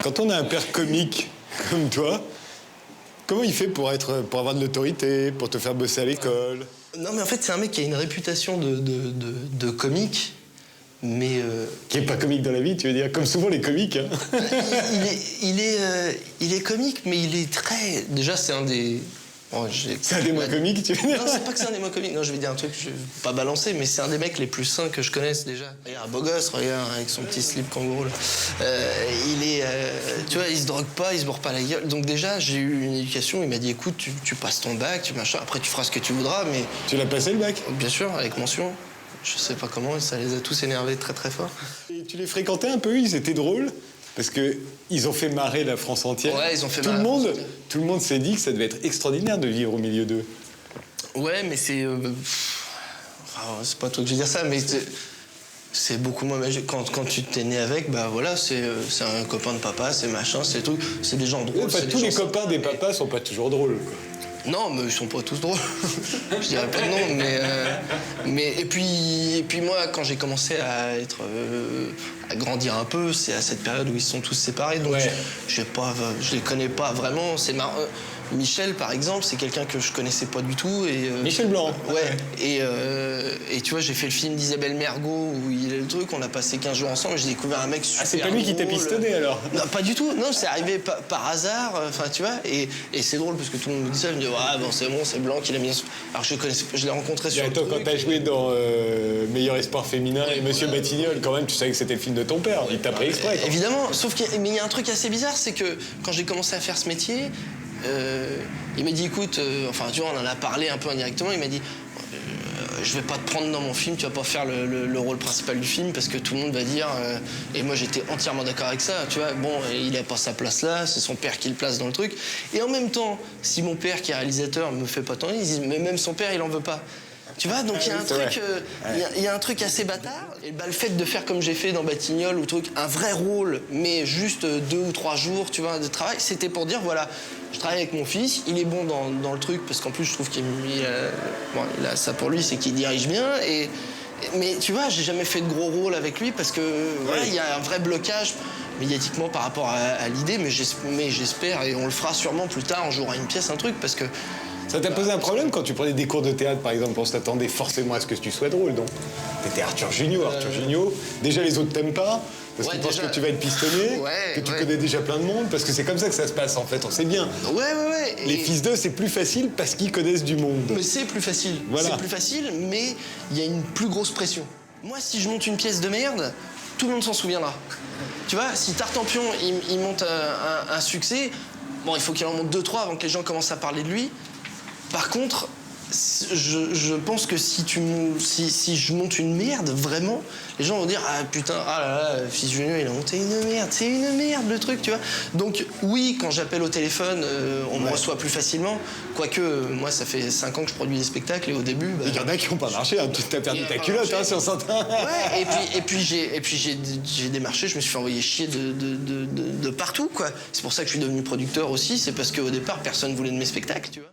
Quand on a un père comique comme toi, comment il fait pour avoir de l'autorité, pour te faire bosser à l'école? Non, mais en fait, c'est un mec qui a une réputation de comique, mais... Qui est pas comique dans la vie, tu veux dire? Comme souvent les comiques, hein. il est comique, mais il est très... Déjà, c'est un des... Bon, c'est un des moins comiques, tu veux dire? Non, c'est pas que c'est un des moins comiques. Non, je vais dire un truc, je vais pas balancer, mais c'est un des mecs les plus sains que je connaisse déjà. Regarde, beau gosse, regarde, avec son petit slip kangourou, là. Il est... tu vois, il se drogue pas, il se bourre pas la gueule. Donc déjà, j'ai eu une éducation, il m'a dit, écoute, tu passes ton bac, tu machin, après tu feras ce que tu voudras, mais... Tu l'as passé le bac? Bien sûr, avec mention. Je sais pas comment, ça les a tous énervés très très fort. Et tu les fréquentais un peu, ils étaient drôles? Parce qu'ils ont fait marrer la France entière. Ouais, ils ont fait tout marrer le monde, la France entière. tout le monde s'est dit que ça devait être extraordinaire de vivre au milieu d'eux. Ouais, mais c'est... Enfin, c'est pas toi que je vais dire ça, mais c'est beaucoup moins magique. Quand tu t'es né avec, bah voilà, c'est un copain de papa, c'est machin, c'est tout. C'est des gens drôles. Ouais, tous les copains des papas sont pas toujours drôles, quoi. Non, mais ils sont pas tous drôles. Je dirais pas non, mais et puis moi, quand j'ai commencé à grandir un peu, c'est à cette période où ils se sont tous séparés, donc ouais. je les connais pas vraiment. C'est marrant. Michel, par exemple, c'est quelqu'un que je connaissais pas du tout. Michel Blanc. Ouais. Et tu vois, j'ai fait le film d'Isabelle Mergo où il est le truc, on a passé 15 jours ensemble et j'ai découvert un mec super. Ah, c'est pas lui qui t'a pistonné alors? Non, pas du tout. Non, c'est arrivé par hasard. Enfin, tu vois. Et c'est drôle parce que tout le monde me dit ça. Je me dis, ouais, bon, c'est Blanc qui l'a mis. Alors je l'ai rencontré sur. Attends, quand t'as joué dans Meilleur espoir féminin et Monsieur Batignolles, quand même, tu savais que c'était le film de ton père. Il t'a pris exprès. Évidemment. Sauf qu'il y a un truc assez bizarre, c'est que quand j'ai commencé à faire ce métier. Il m'a dit, écoute, enfin, tu vois, on en a parlé un peu indirectement. Il m'a dit, je vais pas te prendre dans mon film, tu vas pas faire le rôle principal du film parce que tout le monde va dire. Et moi, j'étais entièrement d'accord avec ça. Tu vois, bon, il a pas sa place là, c'est son père qui le place dans le truc. Et en même temps, si mon père, qui est réalisateur, me fait pas tant, ils disent, mais même son père, il en veut pas. Tu vois, donc il y a un truc, il y a un truc assez bâtard. Et bah, le fait de faire comme j'ai fait dans Batignolles ou truc, un vrai rôle, mais juste 2 ou 3 jours, tu vois, de travail, c'était pour dire voilà, je travaille avec mon fils, il est bon dans le truc parce qu'en plus je trouve qu'il a ça pour lui, c'est qu'il dirige bien. Mais tu vois, j'ai jamais fait de gros rôle avec lui parce que voilà, il y a un vrai blocage médiatiquement par rapport à l'idée, mais j'espère et on le fera sûrement plus tard, on jouera une pièce, un truc parce que. Ça t'a posé un problème quand tu prenais des cours de théâtre, par exemple? On s'attendait forcément à ce que tu sois drôle, donc t'étais Arthur Junio. Déjà, les autres t'aiment pas, parce qu'ils pensent que tu vas être pistonné, que tu connais déjà plein de monde, parce que c'est comme ça que ça se passe, en fait, on sait bien. Ouais. Les fils d'eux, c'est plus facile parce qu'ils connaissent du monde. Mais c'est plus facile. Voilà. C'est plus facile, mais il y a une plus grosse pression. Moi, si je monte une pièce de merde, tout le monde s'en souviendra. Tu vois, si Tartampion, il monte un succès, bon, il faut qu'il en monte 2-3 avant que les gens commencent à parler de lui. Par contre, je pense que si je monte une merde, vraiment, les gens vont dire ah putain, ah là là, Fils Junior, il a monté une merde, c'est une merde le truc, tu vois. Donc oui, quand j'appelle au téléphone, on me reçoit plus facilement. Quoique, moi, ça fait 5 ans que je produis des spectacles et au début... Il y en a qui n'ont pas marché, hein. Tu t'as perdu ta culotte hein, sur certains. Ouais, et puis j'ai démarché, je me suis fait envoyer chier de partout, quoi. C'est pour ça que je suis devenu producteur aussi, c'est parce qu'au départ, personne voulait de mes spectacles, tu vois.